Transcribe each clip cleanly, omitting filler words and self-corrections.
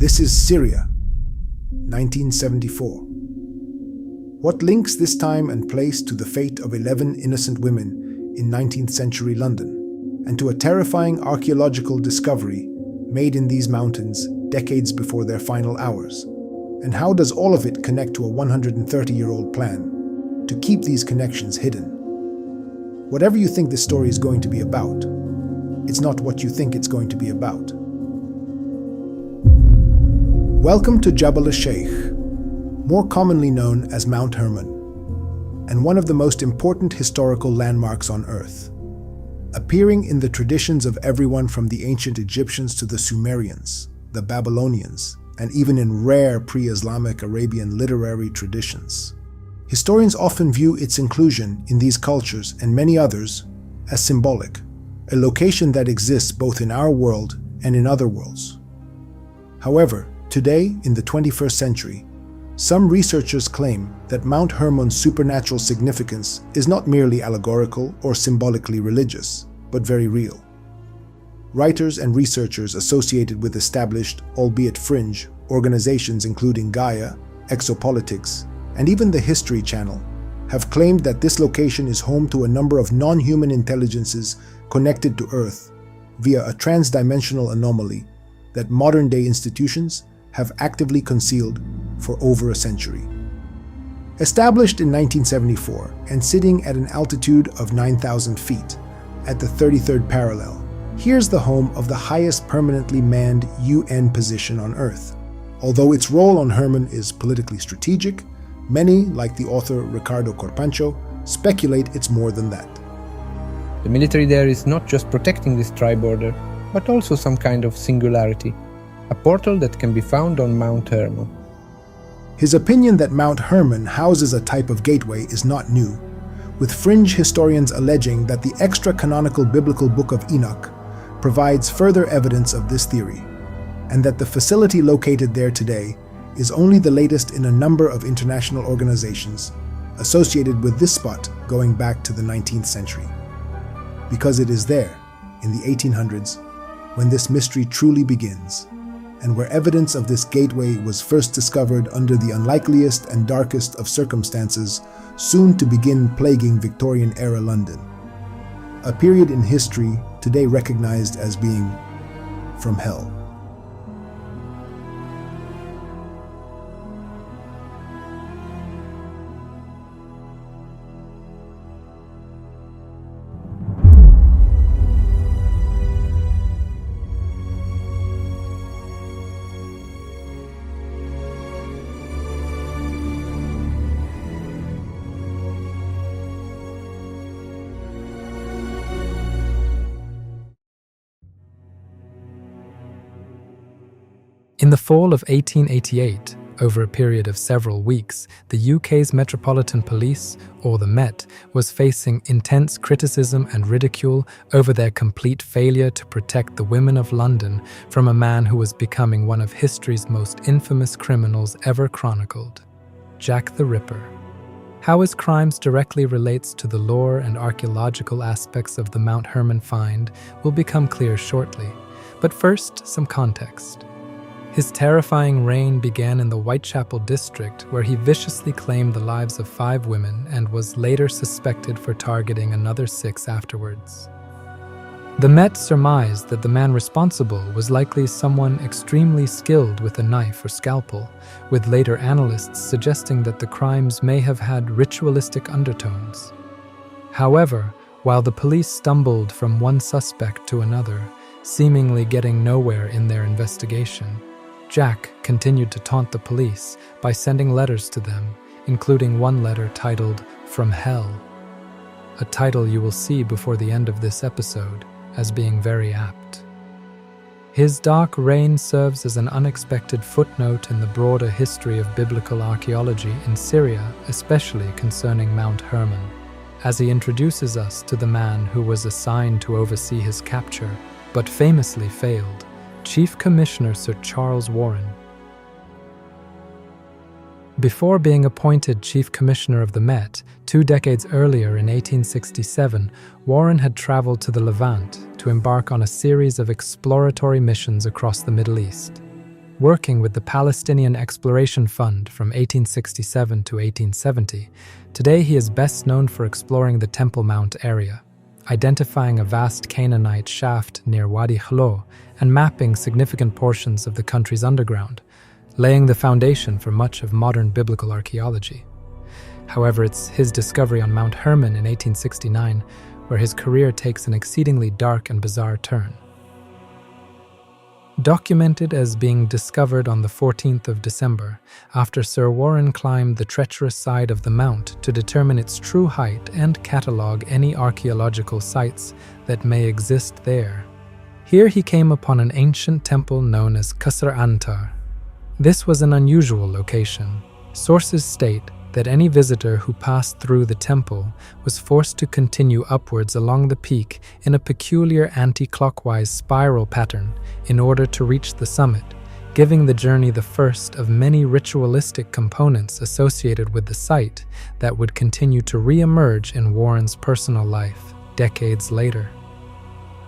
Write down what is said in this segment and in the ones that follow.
This is Syria, 1974. What links this time and place to the fate of 11 innocent women in 19th century London, and to a terrifying archaeological discovery made in these mountains decades before their final hours? And how does all of it connect to a 130-year-old plan to keep these connections hidden? Whatever you think this story is going to be about, it's not what you think it's going to be about. Welcome to Jebel Sheikh, more commonly known as Mount Hermon, and one of the most important historical landmarks on Earth, appearing in the traditions of everyone from the ancient Egyptians to the Sumerians, the Babylonians, and even in rare pre-Islamic Arabian literary traditions. Historians often view its inclusion in these cultures and many others as symbolic, a location that exists both in our world and in other worlds. However, today, in the 21st century, some researchers claim that Mount Hermon's supernatural significance is not merely allegorical or symbolically religious, but very real. Writers and researchers associated with established, albeit fringe, organizations including Gaia, Exopolitics, and even the History Channel have claimed that this location is home to a number of non-human intelligences connected to Earth via a trans-dimensional anomaly that modern-day institutions have actively concealed for over a century. Established in 1974 and sitting at an altitude of 9,000 feet at the 33rd parallel, here's the home of the highest permanently manned UN position on Earth. Although its role on Hermon is politically strategic, many, like the author Ricardo Corpancho, speculate it's more than that. The military there is not just protecting this tri-border, but also some kind of singularity, a portal that can be found on Mount Hermon. His opinion that Mount Hermon houses a type of gateway is not new, with fringe historians alleging that the extra-canonical biblical Book of Enoch provides further evidence of this theory, and that the facility located there today is only the latest in a number of international organizations associated with this spot going back to the 19th century. Because it is there, in the 1800s, when this mystery truly begins, and where evidence of this gateway was first discovered under the unlikeliest and darkest of circumstances, soon to begin plaguing Victorian-era London. A period in history today recognized as being from hell. In the fall of 1888, over a period of several weeks, the UK's Metropolitan Police, or the Met, was facing intense criticism and ridicule over their complete failure to protect the women of London from a man who was becoming one of history's most infamous criminals ever chronicled, Jack the Ripper. How his crimes directly relates to the lore and archaeological aspects of the Mount Hermon find will become clear shortly, but first, some context. His terrifying reign began in the Whitechapel district, where he viciously claimed the lives of 5 women and was later suspected for targeting another 6 afterwards. The Met surmised that the man responsible was likely someone extremely skilled with a knife or scalpel, with later analysts suggesting that the crimes may have had ritualistic undertones. However, while the police stumbled from one suspect to another, seemingly getting nowhere in their investigation, Jack continued to taunt the police by sending letters to them, including one letter titled "From Hell," a title you will see before the end of this episode as being very apt. His dark reign serves as an unexpected footnote in the broader history of biblical archaeology in Syria, especially concerning Mount Hermon, as he introduces us to the man who was assigned to oversee his capture, but famously failed, Chief Commissioner Sir Charles Warren. Before being appointed Chief Commissioner of the Met, 2 decades earlier in 1867, Warren had traveled to the Levant to embark on a series of exploratory missions across the Middle East. working with the Palestinian Exploration Fund from 1867 to 1870. Today he is best known for exploring the Temple Mount area, identifying a vast Canaanite shaft near Wadi Khlo and mapping significant portions of the country's underground, laying the foundation for much of modern biblical archaeology. However, it's his discovery on Mount Hermon in 1869 where his career takes an exceedingly dark and bizarre turn. Documented as being discovered on the 14th of December, after Sir Warren climbed the treacherous side of the mount to determine its true height and catalogue any archaeological sites that may exist there. Here he came upon an ancient temple known as Qasr Antar. This was an unusual location. Sources state that any visitor who passed through the temple was forced to continue upwards along the peak in a peculiar anti-clockwise spiral pattern in order to reach the summit, giving the journey the first of many ritualistic components associated with the site that would continue to re-emerge in Warren's personal life decades later.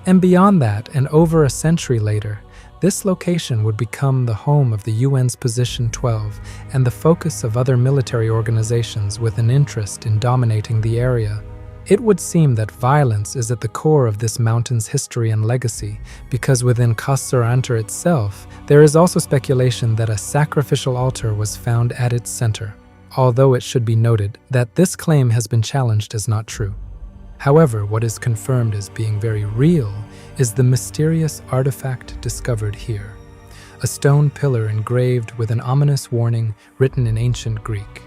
And beyond that, and over a century later, this location would become the home of the UN's Position 12 and the focus of other military organizations with an interest in dominating the area. It would seem that violence is at the core of this mountain's history and legacy, because within Qasr Antar itself, there is also speculation that a sacrificial altar was found at its center, although it should be noted that this claim has been challenged as not true. However, what is confirmed as being very real is the mysterious artifact discovered here, a stone pillar engraved with an ominous warning written in ancient Greek.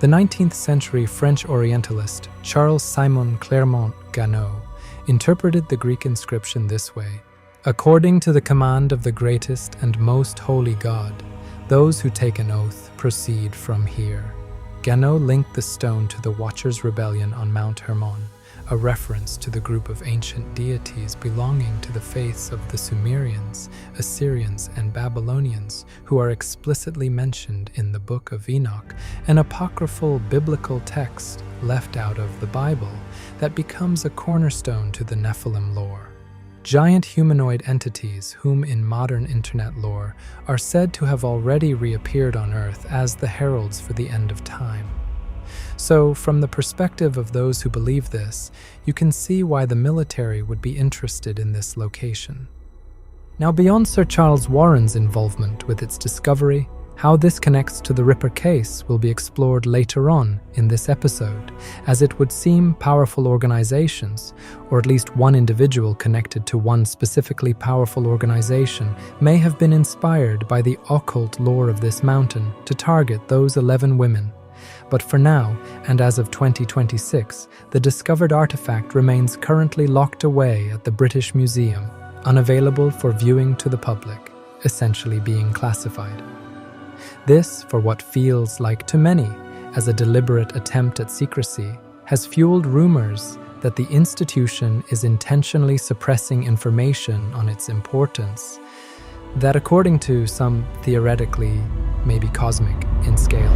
The 19th century French Orientalist Charles-Simon Clermont-Ganneau interpreted the Greek inscription this way: "According to the command of the greatest and most holy God, those who take an oath proceed from here." Ganneau linked the stone to the Watchers' Rebellion on Mount Hermon, a reference to the group of ancient deities belonging to the faiths of the Sumerians, Assyrians, and Babylonians, who are explicitly mentioned in the Book of Enoch, an apocryphal biblical text left out of the Bible that becomes a cornerstone to the Nephilim lore. Giant humanoid entities whom in modern internet lore are said to have already reappeared on Earth as the heralds for the end of time. So, from the perspective of those who believe this, you can see why the military would be interested in this location. Now, beyond Sir Charles Warren's involvement with its discovery, how this connects to the Ripper case will be explored later on in this episode, as it would seem powerful organizations, or at least one individual connected to one specifically powerful organization, may have been inspired by the occult lore of this mountain to target those 11 women. But for now, and as of 2026, the discovered artifact remains currently locked away at the British Museum, unavailable for viewing to the public, essentially being classified. This, for what feels like to many as a deliberate attempt at secrecy, has fueled rumors that the institution is intentionally suppressing information on its importance, that according to some theoretically may be cosmic in scale.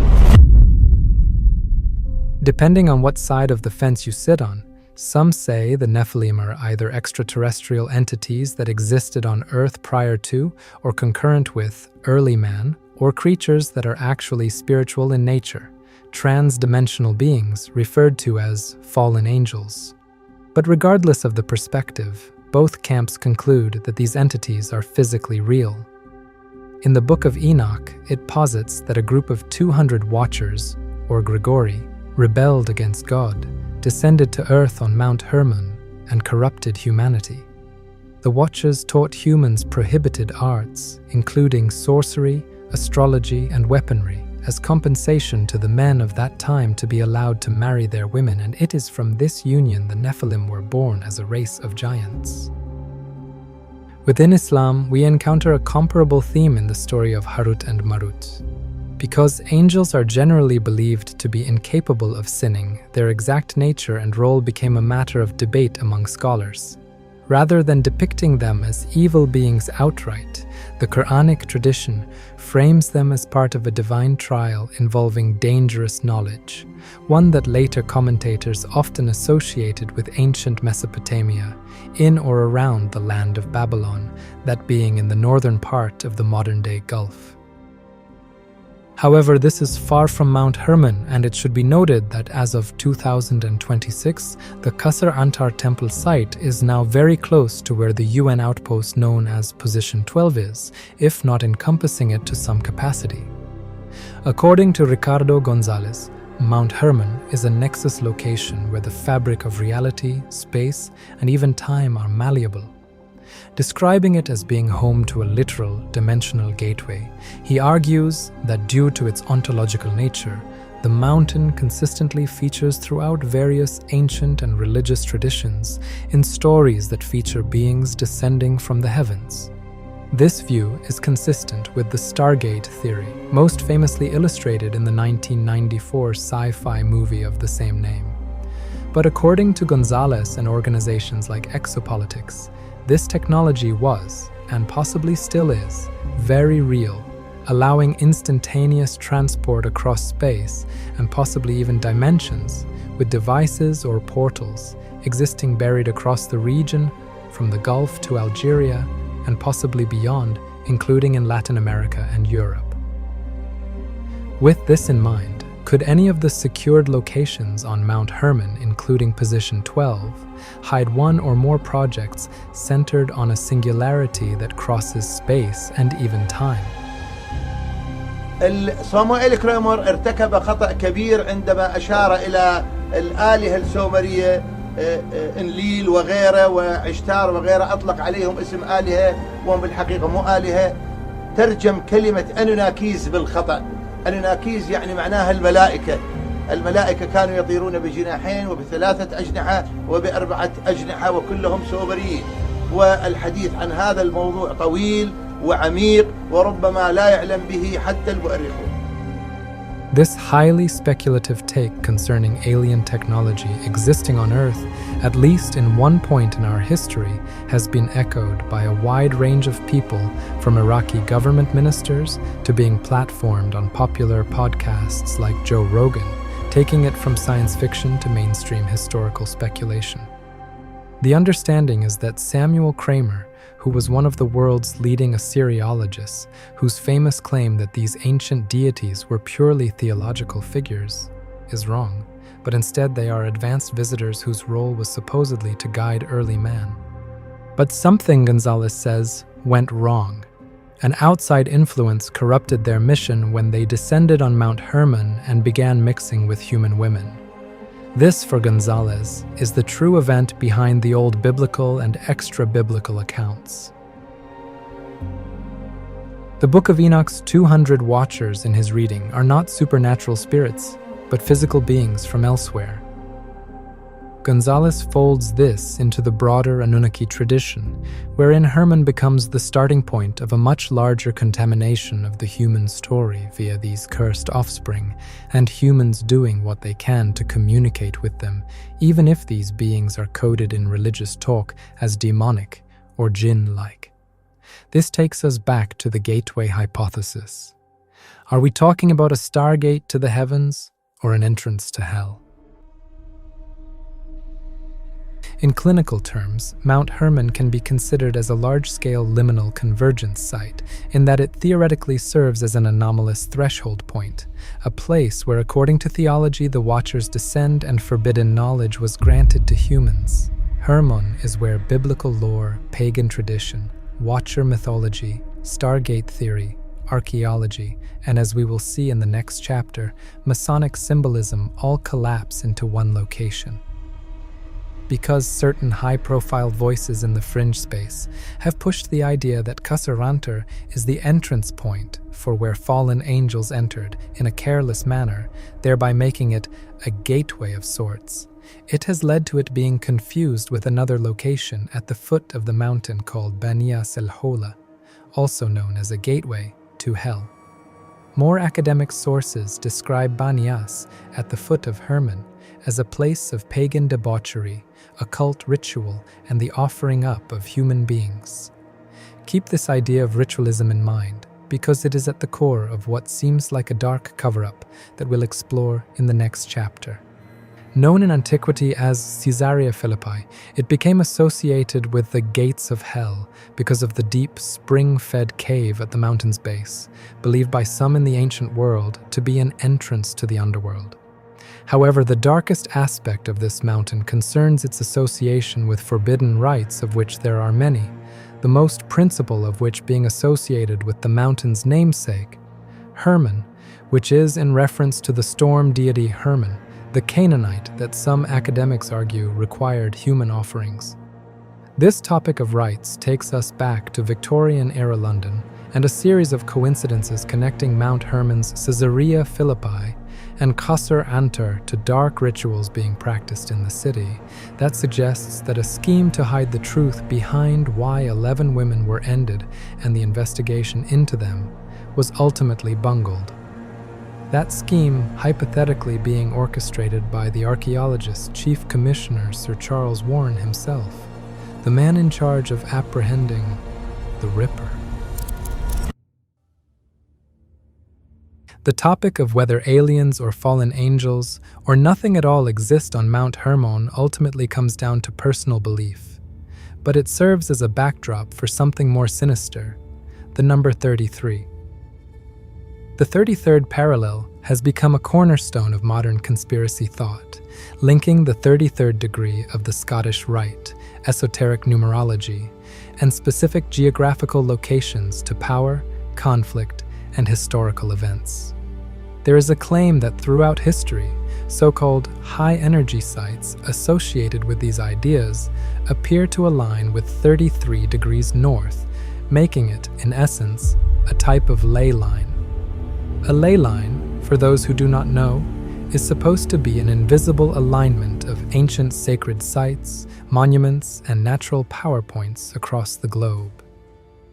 Depending on what side of the fence you sit on, some say the Nephilim are either extraterrestrial entities that existed on Earth prior to or concurrent with early man, or creatures that are actually spiritual in nature, trans-dimensional beings referred to as fallen angels. But regardless of the perspective, both camps conclude that these entities are physically real. In the Book of Enoch, it posits that a group of 200 Watchers, or Grigori, rebelled against God, descended to Earth on Mount Hermon, and corrupted humanity. The Watchers taught humans prohibited arts, including sorcery, astrology, and weaponry, as compensation to the men of that time to be allowed to marry their women, and it is from this union the Nephilim were born as a race of giants. Within Islam, we encounter a comparable theme in the story of Harut and Marut. Because angels are generally believed to be incapable of sinning, their exact nature and role became a matter of debate among scholars. Rather than depicting them as evil beings outright, The Quranic tradition frames them as part of a divine trial involving dangerous knowledge, one that later commentators often associated with ancient Mesopotamia, in or around the land of Babylon, that being in the northern part of the modern-day Gulf. However, this is far from Mount Hermon, and it should be noted that as of 2026, the Qasr Antar temple site is now very close to where the UN outpost known as Position 12 is, if not encompassing it to some capacity. According to Ricardo Gonzalez, Mount Hermon is a nexus location where the fabric of reality, space, and even time are malleable. Describing it as being home to a literal, dimensional gateway, he argues that due to its ontological nature, the mountain consistently features throughout various ancient and religious traditions in stories that feature beings descending from the heavens. This view is consistent with the Stargate theory, most famously illustrated in the 1994 sci-fi movie of the same name. But according to Gonzalez and organizations like Exopolitics, this technology was, and possibly still is, very real, allowing instantaneous transport across space and possibly even dimensions, with devices or portals existing buried across the region from the Gulf to Algeria and possibly beyond, including in Latin America and Europe. With this in mind, could any of the secured locations on Mount Hermon, including Position 12, hide one or more projects centered on a singularity that crosses space and even time? صاموئيل كرامر ارتكب خطأ كبير عندما أشار إلى الآلهة السومرية إنليل وغيره وعشتار وغيره، أطلق عليهم اسم آلهة وهم بالحقيقة مو آلهة. ترجم كلمة أنوناكيز بالخطأ. أنوناكيز يعني معناها الملائكة. الملائكة كانوا يطيرون بجناحين وبثلاثة أجنحة وبأربعة أجنحة وكلهم سومريين، والحديث عن هذا الموضوع طويل وعميق وربما لا يعلم به حتى المؤرخون. This highly speculative take concerning alien technology existing on Earth, at least in one point in our history, has been echoed by a wide range of people, from Iraqi government ministers to being platformed on popular podcasts like Joe Rogan, taking it from science fiction to mainstream historical speculation. The understanding is that Samuel Kramer, who was one of the world's leading Assyriologists, whose famous claim that these ancient deities were purely theological figures, is wrong, but instead they are advanced visitors whose role was supposedly to guide early man. But something, Gonzalez says, went wrong. An outside influence corrupted their mission when they descended on Mount Hermon and began mixing with human women. This, for Gonzalez, is the true event behind the old biblical and extra-biblical accounts. The Book of Enoch's 200 watchers in his reading are not supernatural spirits, but physical beings from elsewhere. Gonzalez folds this into the broader Anunnaki tradition, wherein Hermon becomes the starting point of a much larger contamination of the human story via these cursed offspring, and humans doing what they can to communicate with them, even if these beings are coded in religious talk as demonic or jinn-like. This takes us back to the gateway hypothesis. Are we talking about a stargate to the heavens or an entrance to hell? In clinical terms, Mount Hermon can be considered as a large-scale liminal convergence site, in that it theoretically serves as an anomalous threshold point, a place where, according to theology, the Watchers descend and forbidden knowledge was granted to humans. Hermon is where biblical lore, pagan tradition, Watcher mythology, Stargate theory, archaeology, and as we will see in the next chapter, Masonic symbolism all collapse into one location. Because certain high-profile voices in the fringe space have pushed the idea that Qasr Antar is the entrance point for where fallen angels entered in a careless manner, thereby making it a gateway of sorts, it has led to it being confused with another location at the foot of the mountain called Banias el-Hola, also known as a gateway to hell. More academic sources describe Banias at the foot of Hermon as a place of pagan debauchery, occult ritual, and the offering up of human beings. Keep this idea of ritualism in mind, because it is at the core of what seems like a dark cover-up that we'll explore in the next chapter. Known in antiquity as Caesarea Philippi, it became associated with the gates of hell because of the deep, spring-fed cave at the mountain's base, believed by some in the ancient world to be an entrance to the underworld. However, the darkest aspect of this mountain concerns its association with forbidden rites, of which there are many, the most principal of which being associated with the mountain's namesake, Hermon, which is in reference to the storm deity Hermon, the Canaanite that some academics argue required human offerings. This topic of rites takes us back to Victorian-era London and a series of coincidences connecting Mount Hermon's Caesarea Philippi and Qasr Antar to dark rituals being practiced in the city that suggests that a scheme to hide the truth behind why 11 women were ended and the investigation into them was ultimately bungled. That scheme hypothetically being orchestrated by the archaeologist Chief Commissioner Sir Charles Warren himself, the man in charge of apprehending the Ripper. The topic of whether aliens or fallen angels or nothing at all exist on Mount Hermon ultimately comes down to personal belief, but it serves as a backdrop for something more sinister, the number 33. The 33rd parallel has become a cornerstone of modern conspiracy thought, linking the 33rd degree of the Scottish Rite, esoteric numerology, and specific geographical locations to power, conflict, and historical events. There is a claim that throughout history, so-called high-energy sites associated with these ideas appear to align with 33 degrees north, making it, in essence, a type of ley line. A ley line, for those who do not know, is supposed to be an invisible alignment of ancient sacred sites, monuments, and natural power points across the globe.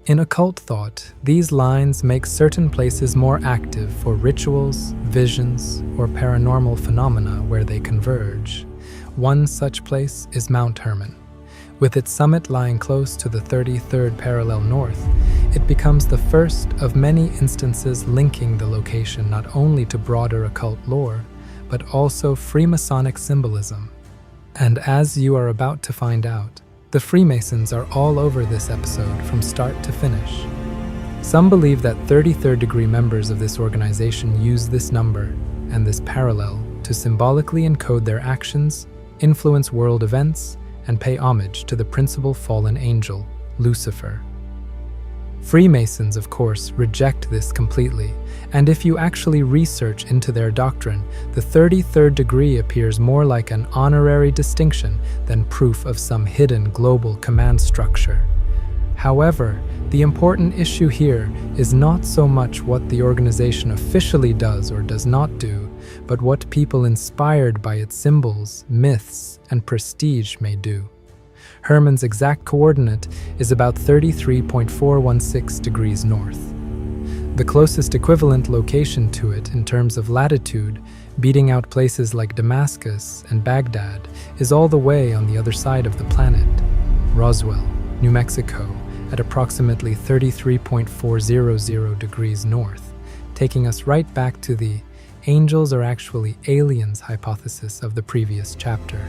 In occult thought, these lines make certain places more active for rituals, visions, or paranormal phenomena where they converge. One such place is Mount Hermon. With its summit lying close to the 33rd parallel north, it becomes the first of many instances linking the location not only to broader occult lore, but also Freemasonic symbolism. And as you are about to find out, the Freemasons are all over this episode from start to finish. Some believe that 33rd degree members of this organization use this number and this parallel to symbolically encode their actions, influence world events, and pay homage to the principal fallen angel, Lucifer. Freemasons, of course, reject this completely, and if you actually research into their doctrine, the 33rd degree appears more like an honorary distinction than proof of some hidden global command structure. However, the important issue here is not so much what the organization officially does or does not do, but what people inspired by its symbols, myths, and prestige may do. Hermon's exact coordinate is about 33.416 degrees north. The closest equivalent location to it in terms of latitude, beating out places like Damascus and Baghdad, is all the way on the other side of the planet, Roswell, New Mexico, at approximately 33.400 degrees north, taking us right back to the angels are actually aliens hypothesis of the previous chapter.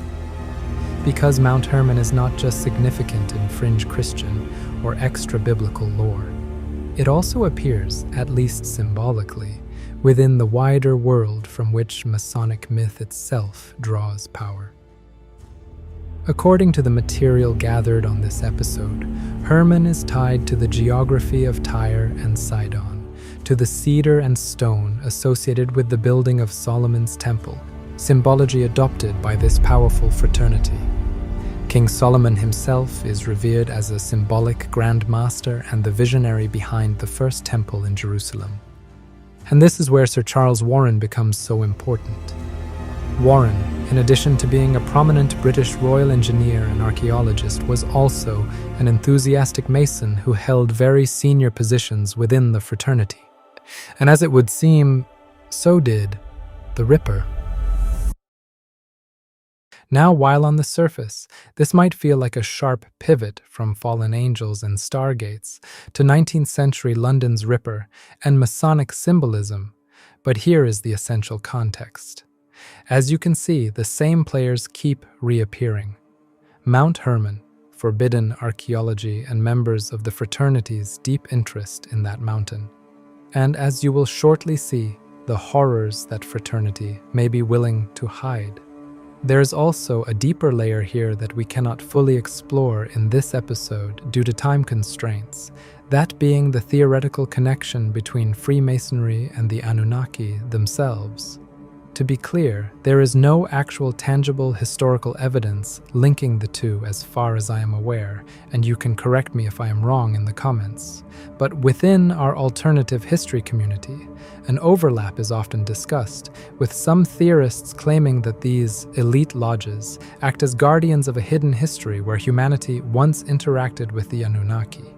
Because Mount Hermon is not just significant in fringe Christian or extra-biblical lore, it also appears, at least symbolically, within the wider world from which Masonic myth itself draws power. According to the material gathered on this episode, Hermon is tied to the geography of Tyre and Sidon, to the cedar and stone associated with the building of Solomon's temple, symbology adopted by this powerful fraternity. King Solomon himself is revered as a symbolic Grand Master and the visionary behind the first temple in Jerusalem. And this is where Sir Charles Warren becomes so important. Warren, in addition to being a prominent British Royal Engineer and archaeologist, was also an enthusiastic Mason who held very senior positions within the fraternity. And as it would seem, so did the Ripper. Now, while on the surface, this might feel like a sharp pivot from fallen angels and stargates to 19th century London's Ripper and Masonic symbolism, but here is the essential context. As you can see, the same players keep reappearing. Mount Hermon, forbidden archaeology, and members of the fraternity's deep interest in that mountain. And as you will shortly see, the horrors that fraternity may be willing to hide. There is also a deeper layer here that we cannot fully explore in this episode due to time constraints, that being the theoretical connection between Freemasonry and the Anunnaki themselves. To be clear, there is no actual tangible historical evidence linking the two as far as I am aware, and you can correct me if I am wrong in the comments. But within our alternative history community, an overlap is often discussed, with some theorists claiming that these elite lodges act as guardians of a hidden history where humanity once interacted with the Anunnaki.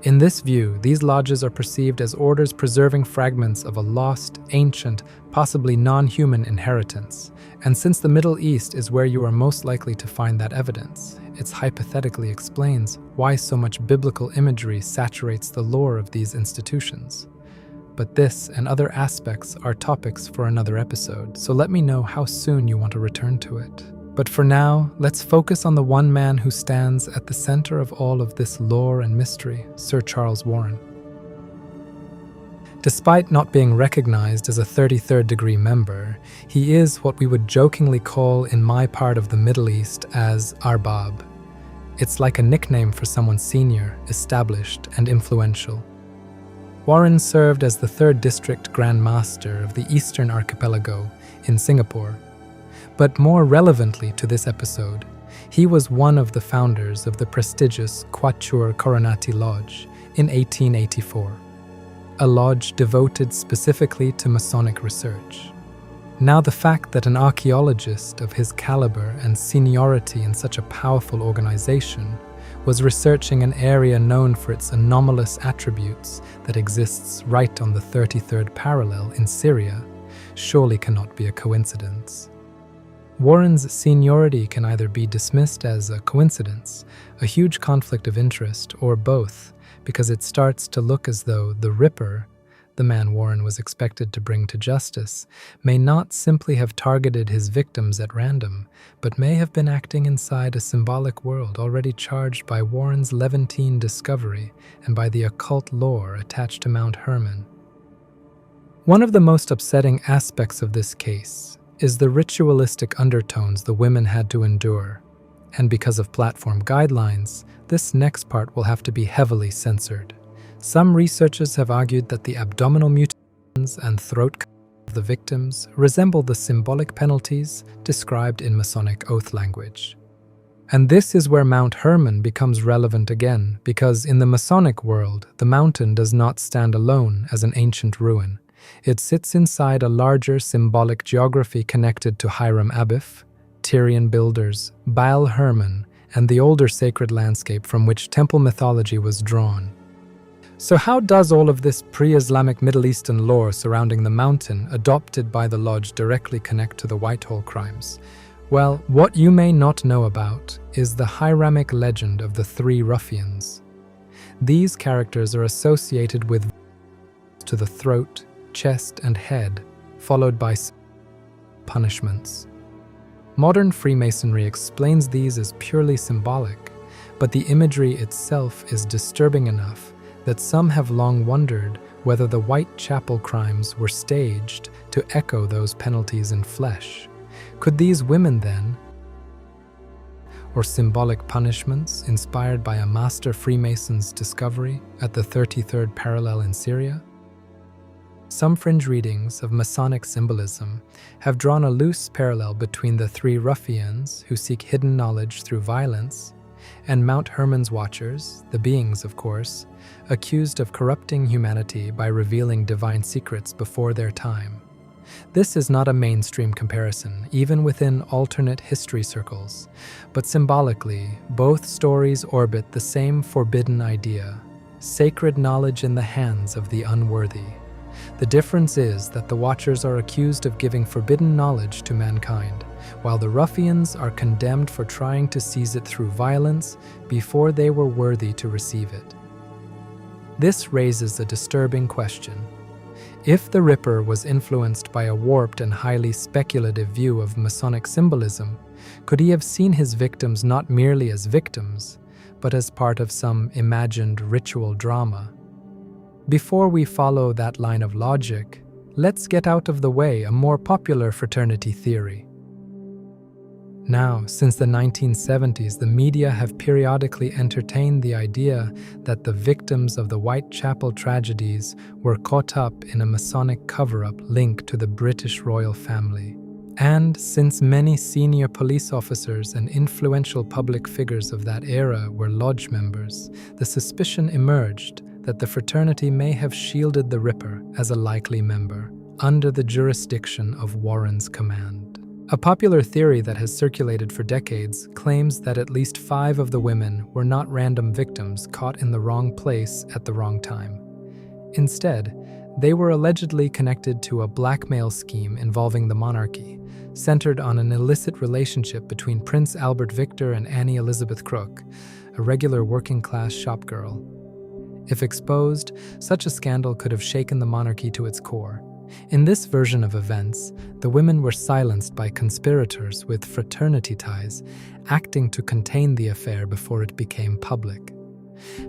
In this view, these lodges are perceived as orders preserving fragments of a lost, ancient, possibly non-human inheritance. And since the Middle East is where you are most likely to find that evidence, it hypothetically explains why so much biblical imagery saturates the lore of these institutions. But this and other aspects are topics for another episode, so let me know how soon you want to return to it. But for now, let's focus on the one man who stands at the center of all of this lore and mystery, Sir Charles Warren. Despite not being recognized as a 33rd degree member, he is what we would jokingly call in my part of the Middle East as Arbab. It's like a nickname for someone senior, established, and influential. Warren served as the 3rd District Grand Master of the Eastern Archipelago in Singapore. But more relevantly to this episode, he was one of the founders of the prestigious Quatuor Coronati Lodge in 1884, a lodge devoted specifically to Masonic research. Now, the fact that an archaeologist of his caliber and seniority in such a powerful organization was researching an area known for its anomalous attributes that exists right on the 33rd parallel in Syria surely cannot be a coincidence. Warren's seniority can either be dismissed as a coincidence, a huge conflict of interest, or both, because it starts to look as though the Ripper, the man Warren was expected to bring to justice, may not simply have targeted his victims at random, but may have been acting inside a symbolic world already charged by Warren's Levantine discovery and by the occult lore attached to Mount Hermon. One of the most upsetting aspects of this case is the ritualistic undertones the women had to endure, and because of platform guidelines, this next part will have to be heavily censored. Some researchers have argued that the abdominal mutilations and throat cuts of the victims resemble the symbolic penalties described in Masonic oath language. And this is where Mount Hermon becomes relevant again, because in the Masonic world, the mountain does not stand alone as an ancient ruin. It sits inside a larger symbolic geography connected to Hiram Abiff, Tyrian builders, Baal Hermon, and the older sacred landscape from which temple mythology was drawn. So how does all of this pre-Islamic Middle Eastern lore surrounding the mountain adopted by the lodge directly connect to the Whitehall crimes? Well, what you may not know about is the Hiramic legend of the Three Ruffians. These characters are associated with to the throat, chest, and head, followed by punishments. Modern Freemasonry explains these as purely symbolic, but the imagery itself is disturbing enough that some have long wondered whether the Whitechapel crimes were staged to echo those penalties in flesh. Could these women then, or symbolic punishments inspired by a master Freemason's discovery at the 33rd parallel in Syria? Some fringe readings of Masonic symbolism have drawn a loose parallel between the Three Ruffians, who seek hidden knowledge through violence, and Mount Hermon's Watchers, the beings, of course, accused of corrupting humanity by revealing divine secrets before their time. This is not a mainstream comparison, even within alternate history circles, but symbolically, both stories orbit the same forbidden idea: sacred knowledge in the hands of the unworthy. The difference is that the Watchers are accused of giving forbidden knowledge to mankind, while the ruffians are condemned for trying to seize it through violence before they were worthy to receive it. This raises a disturbing question. If the Ripper was influenced by a warped and highly speculative view of Masonic symbolism, could he have seen his victims not merely as victims, but as part of some imagined ritual drama? Before we follow that line of logic, let's get out of the way a more popular fraternity theory. Now, since the 1970s, the media have periodically entertained the idea that the victims of the Whitechapel tragedies were caught up in a Masonic cover-up linked to the British royal family. And since many senior police officers and influential public figures of that era were lodge members, the suspicion emerged that the fraternity may have shielded the Ripper as a likely member, under the jurisdiction of Warren's command. A popular theory that has circulated for decades claims that at least 5 of the women were not random victims caught in the wrong place at the wrong time. Instead, they were allegedly connected to a blackmail scheme involving the monarchy, centered on an illicit relationship between Prince Albert Victor and Annie Elizabeth Crook, a regular working-class shopgirl. If exposed, such a scandal could have shaken the monarchy to its core. In this version of events, the women were silenced by conspirators with fraternity ties, acting to contain the affair before it became public.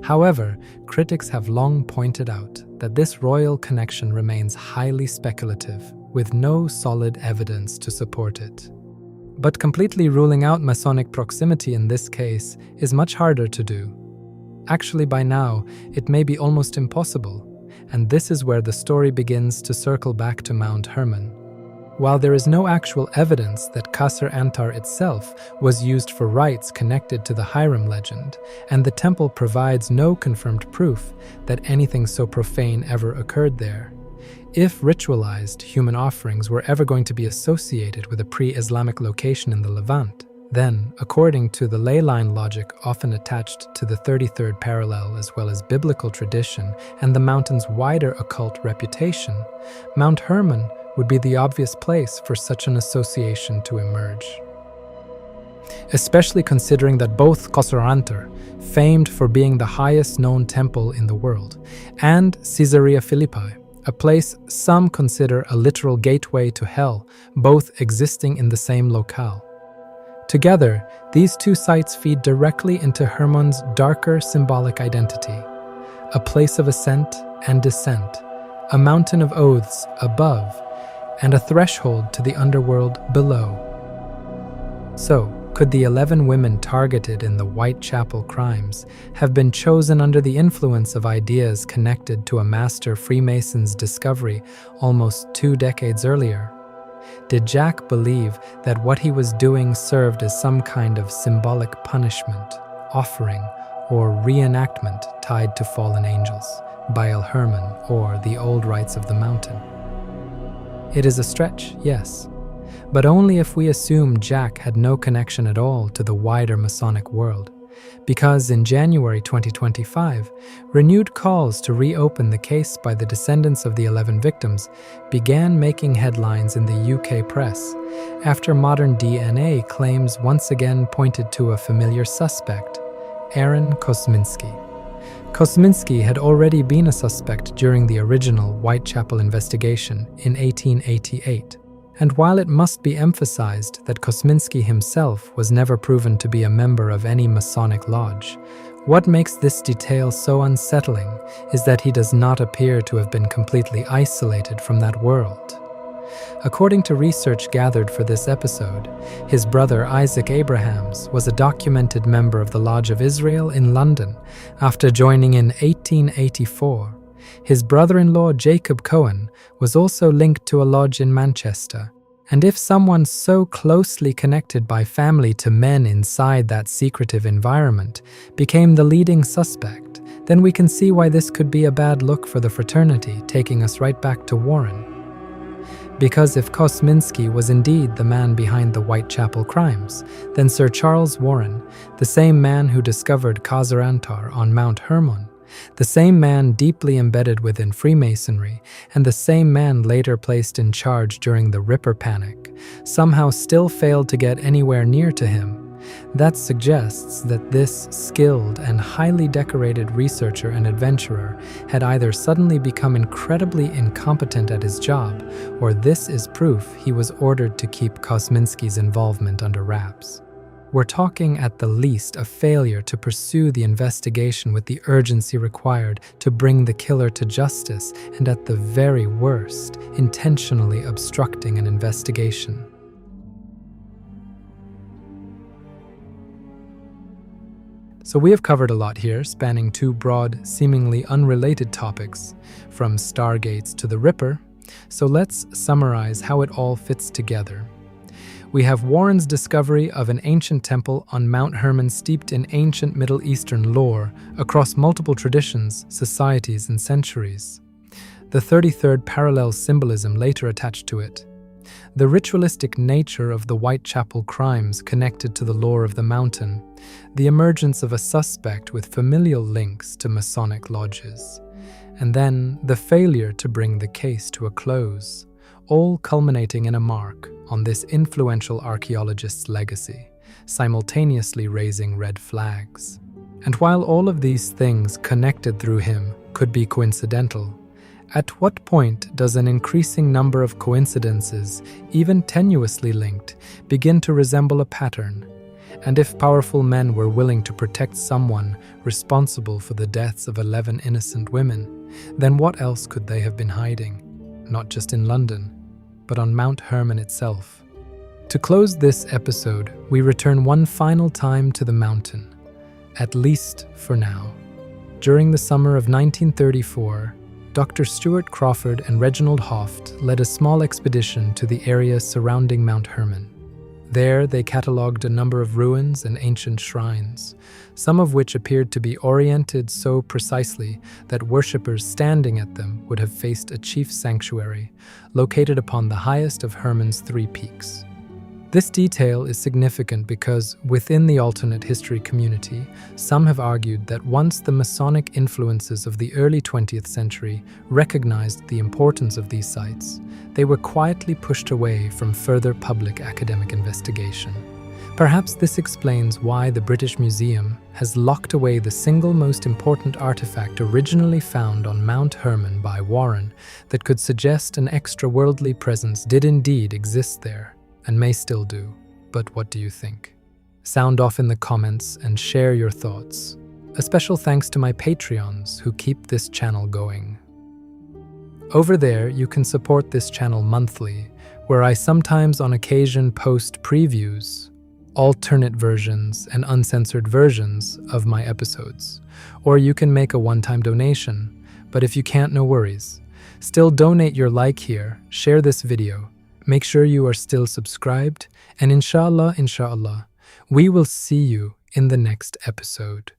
However, critics have long pointed out that this royal connection remains highly speculative, with no solid evidence to support it. But completely ruling out Masonic proximity in this case is much harder to do. Actually, by now, it may be almost impossible. And this is where the story begins to circle back to Mount Hermon. While there is no actual evidence that Qasr Antar itself was used for rites connected to the Hiram legend, and the temple provides no confirmed proof that anything so profane ever occurred there, if ritualized human offerings were ever going to be associated with a pre-Islamic location in the Levant, then, according to the ley line logic often attached to the 33rd parallel as well as biblical tradition and the mountain's wider occult reputation, Mount Hermon would be the obvious place for such an association to emerge. Especially considering that both Qasr Antar, famed for being the highest known temple in the world, and Caesarea Philippi, a place some consider a literal gateway to hell, both existing in the same locale. Together, these two sites feed directly into Hermon's darker symbolic identity, a place of ascent and descent, a mountain of oaths above, and a threshold to the underworld below. So, could the 11 women targeted in the Whitechapel crimes have been chosen under the influence of ideas connected to a master Freemason's discovery almost 2 decades earlier? Did Jack believe that what he was doing served as some kind of symbolic punishment, offering, or reenactment tied to fallen angels, Baal Hermon, or the old rites of the mountain? It is a stretch, yes, but only if we assume Jack had no connection at all to the wider Masonic world, because in January 2025, renewed calls to reopen the case by the descendants of the 11 victims began making headlines in the UK press after modern DNA claims once again pointed to a familiar suspect, Aaron Kosminski. Kosminski had already been a suspect during the original Whitechapel investigation in 1888. And while it must be emphasized that Kosminski himself was never proven to be a member of any Masonic lodge, what makes this detail so unsettling is that he does not appear to have been completely isolated from that world. According to research gathered for this episode, his brother Isaac Abrahams was a documented member of the Lodge of Israel in London after joining in 1884. His brother-in-law Jacob Cohen was also linked to a lodge in Manchester, and if someone so closely connected by family to men inside that secretive environment became the leading suspect, then we can see why this could be a bad look for the fraternity, taking us right back to Warren. Because if Kosminski was indeed the man behind the Whitechapel crimes, then Sir Charles Warren, the same man who discovered Qasr Antar on Mount Hermon, The same man deeply embedded within Freemasonry, and the same man later placed in charge during the Ripper Panic, somehow still failed to get anywhere near to him. That suggests that this skilled and highly decorated researcher and adventurer had either suddenly become incredibly incompetent at his job, or this is proof he was ordered to keep Kosminski's involvement under wraps. We're talking at the least a failure to pursue the investigation with the urgency required to bring the killer to justice, and at the very worst, intentionally obstructing an investigation. So we have covered a lot here, spanning two broad, seemingly unrelated topics, from Stargates to the Ripper. So let's summarize how it all fits together. We have Warren's discovery of an ancient temple on Mount Hermon steeped in ancient Middle Eastern lore across multiple traditions, societies, and centuries. The 33rd parallel symbolism later attached to it. The ritualistic nature of the Whitechapel crimes connected to the lore of the mountain. The emergence of a suspect with familial links to Masonic lodges. And then the failure to bring the case to a close, all culminating in a mark on this influential archaeologist's legacy, simultaneously raising red flags. And while all of these things connected through him could be coincidental, at what point does an increasing number of coincidences, even tenuously linked, begin to resemble a pattern? And if powerful men were willing to protect someone responsible for the deaths of 11 innocent women, then what else could they have been hiding? Not just in London, but on Mount Hermon itself. To close this episode, we return one final time to the mountain, at least for now. During the summer of 1934, Dr. Stuart Crawford and Reginald Hoft led a small expedition to the area surrounding Mount Hermon. There, they catalogued a number of ruins and ancient shrines, some of which appeared to be oriented so precisely that worshippers standing at them would have faced a chief sanctuary, located upon the highest of Hermon's 3 peaks. This detail is significant because, within the alternate history community, some have argued that once the Masonic influences of the early 20th century recognized the importance of these sites, they were quietly pushed away from further public academic investigation. Perhaps this explains why the British Museum has locked away the single most important artifact originally found on Mount Hermon by Warren that could suggest an extra-worldly presence did indeed exist there, and may still do. But what do you think? Sound off in the comments and share your thoughts. A special thanks to my Patreons who keep this channel going. Over there, you can support this channel monthly, where I sometimes on occasion post previews, alternate versions, and uncensored versions of my episodes. Or you can make a one-time donation, but if you can't, no worries. Still donate your like here, share this video, make sure you are still subscribed, and inshallah, we will see you in the next episode.